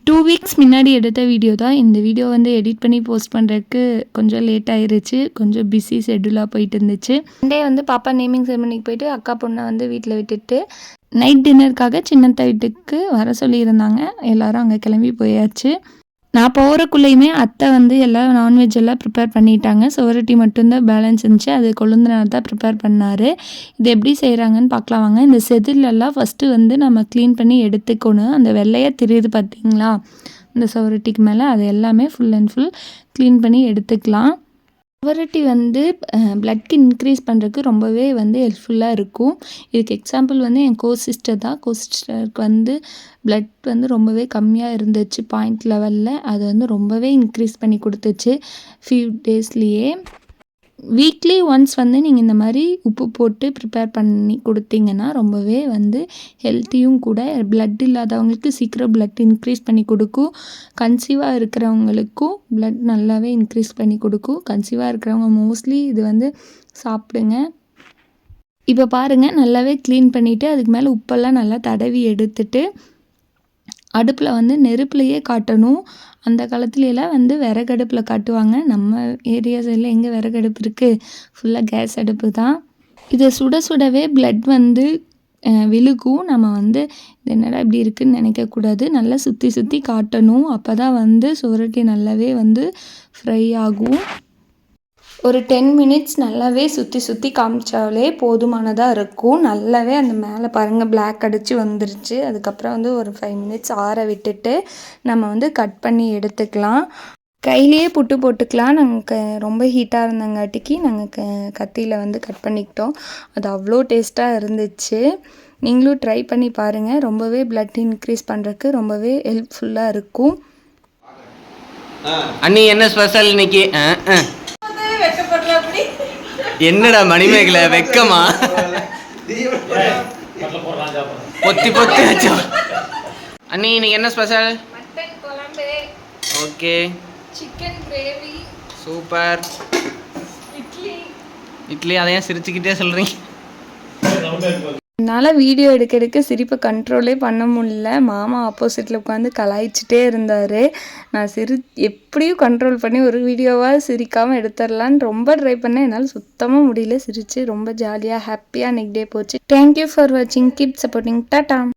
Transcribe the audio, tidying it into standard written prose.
2 weeks முன்னாடி எடுத்த video தான். இந்த வீடியோ வந்து எடிட் பண்ணி போஸ்ட் பண்ணுறதுக்கு கொஞ்சம் லேட் ஆயிருச்சு. கொஞ்சம் பிஸி ஷெட்யூலாக போயிட்டு இருந்துச்சு. சண்டே வந்து பாப்பா நேமிங் செரமனிக்கு போயிட்டு அக்கா பொண்ணை வந்து வீட்டில் விட்டுட்டு நைட் டின்னருக்காக சின்னத்த வீட்டுக்கு வர சொல்லியிருந்தாங்க. எல்லோரும் அங்கே கிளம்பி போயாச்சு. நான் போகிறக்குள்ளேயுமே அத்தை வந்து எல்லாம் நான்வெஜ் எல்லாம் ப்ரிப்பேர் பண்ணிட்டாங்க. சுவரொட்டி மட்டும்தான் பேலன்ஸ் இருந்துச்சு. அது கொழுந்தனார் தான் ப்ரிப்பேர் பண்ணார். இது எப்படி செய்கிறாங்கன்னு பார்க்கலாம் வாங்க. இந்த செதிலெல்லாம் ஃபஸ்ட்டு வந்து நம்ம க்ளீன் பண்ணி எடுத்துக்கணும். அந்த வெள்ளையாக தெரியுது பார்த்தீங்களா, இந்த சுவரொட்டிக்கு மேலே அது எல்லாமே ஃபுல் அண்ட் ஃபுல் க்ளீன் பண்ணி எடுத்துக்கலாம். சுவரொட்டி வந்து பிளட்க்கு இன்க்ரீஸ் பண்ணுறதுக்கு ரொம்பவே வந்து ஹெல்ப்ஃபுல்லாக இருக்கும். இதுக்கு எக்ஸாம்பிள் வந்து என் சிஸ்டர் தான். சிஸ்டருக்கு வந்து பிளட் வந்து ரொம்பவே கம்மியாக இருந்துச்சு பாயிண்ட் லெவலில். அது வந்து ரொம்பவே இன்க்ரீஸ் பண்ணி கொடுத்துச்சு ஃபியூ டேஸ்லேயே. வீக்லி ஒன்ஸ் வந்து நீங்கள் இந்த மாதிரி உப்பு போட்டு ப்ரிப்பேர் பண்ணி கொடுத்தீங்கன்னா ரொம்பவே வந்து ஹெல்த்தியும் கூட. பிளட் இல்லாதவங்களுக்கு சீக்கிரம் பிளட் இன்க்ரீஸ் பண்ணி கொடுக்கும். கன்சீவாக இருக்கிறவங்களுக்கும் பிளட் நல்லாவே இன்க்ரீஸ் பண்ணி கொடுக்கும். கன்சீவாக இருக்கிறவங்க மோஸ்ட்லி இது வந்து சாப்பிடுங்க. இப்போ பாருங்கள், நல்லாவே க்ளீன் பண்ணிவிட்டு அதுக்கு மேலே உப்பெல்லாம் நல்லா தடவி எடுத்துட்டு அடுப்பில் வந்து நெருப்புலையே காட்டணும். அந்த காலத்துலலாம் வந்து விறகடுப்பில் காட்டுவாங்க. நம்ம ஏரியா சைடில் எங்கே விறகடுப்பு இருக்குது, ஃபுல்லாக கேஸ் அடுப்பு தான். இதை சுட சுடவே பிளட் வந்து விழுகும். நம்ம வந்து இது என்னடா இப்படி இருக்குதுன்னு நினைக்கக்கூடாது. நல்லா சுற்றி சுற்றி காட்டணும். அப்போ தான் வந்து சுவரொட்டி நல்லாவே வந்து ஃப்ரை ஆகும். ஒரு 10 மினிட்ஸ் நல்லாவே சுற்றி சுற்றி காமிச்சாலே போதுமானதாக இருக்கும். நல்லாவே அந்த மேலே பாருங்கள் பிளாக் அடித்து வந்துருச்சு. அதுக்கப்புறம் வந்து ஒரு 5 மினிட்ஸ் ஆற விட்டுட்டு நம்ம வந்து கட் பண்ணி எடுத்துக்கலாம். கையிலேயே புட்டு போட்டுக்கலாம். நாங்கள் ரொம்ப ஹீட்டாக இருந்தங்காட்டிக்கு நாங்கள் கத்தியில் வந்து கட் பண்ணிக்கிட்டோம். அது அவ்வளோ டேஸ்ட்டாக இருந்துச்சு. நீங்களும் ட்ரை பண்ணி பாருங்கள். ரொம்பவே பிளட் இன்க்ரீஸ் பண்ணுறதுக்கு ரொம்பவே ஹெல்ப்ஃபுல்லாக இருக்கும். அண்ணி என்ன ஸ்பெஷல் இன்னைக்கு? என்னடா மணிமேகலை வெக்கமா? பொத்தி பொத்தி வச்சோ. அண்ணி இன்னைக்கு என்ன ஸ்பெஷல்? மட்டன் குழம்பு. Okay. Chicken gravy. Super. Idli அதையும் சிரிச்சுக்கிட்டே சொல்கிறீங்க. என்னால் வீடியோ எடுக்க சிரிப்பை கண்ட்ரோலே பண்ண முடியல. மாமா ஆப்போசிட்டில் உட்காந்து கலாய்ச்சிட்டே இருந்தார். நான் எப்படியும் கண்ட்ரோல் பண்ணி ஒரு வீடியோவாக சிரிக்காமல் எடுத்துடலான்னு ரொம்ப ட்ரை பண்ணேன். என்னால் சுத்தமாக முடியல. சிரித்து ரொம்ப ஜாலியாக ஹாப்பியாக நெக்ஸ்ட் டே போச்சு. தேங்க்யூ ஃபார் வாட்சிங். Keep supporting. டாடா.